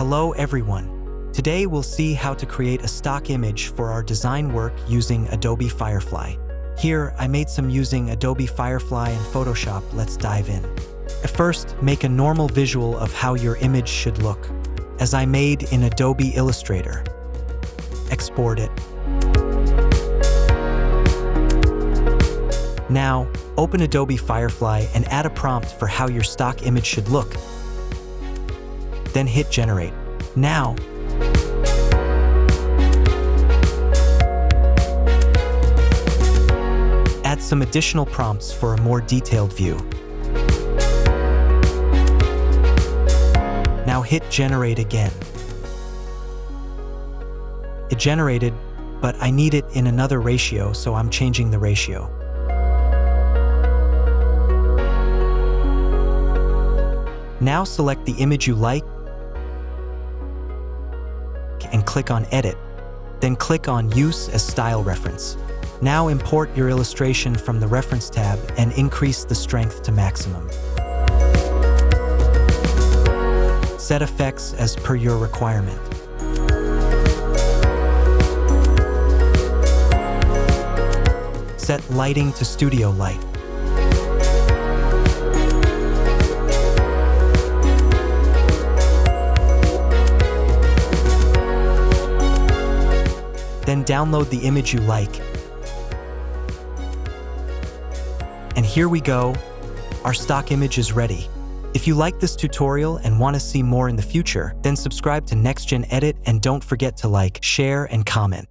Hello everyone. Today we'll see how to create a stock image for our design work using Adobe Firefly. Here, I made some using Adobe Firefly and Photoshop. Let's dive in. First, make a normal visual of how your image should look, as I made in Adobe Illustrator. Export it. Now, open Adobe Firefly and add a prompt for how your stock image should look. Then hit Generate. Now, add some additional prompts for a more detailed view. Now hit Generate again. It generated, but I need it in another ratio, so I'm changing the ratio. Now select the image you like and click on Edit. Then click on Use as Style Reference. Now import your illustration from the Reference tab and increase the strength to maximum. Set effects as per your requirement. Set lighting to studio light. Then download the image you like. And here we go. Our stock image is ready. If you like this tutorial and want to see more in the future, then subscribe to NextGen Edit and don't forget to like, share, and comment.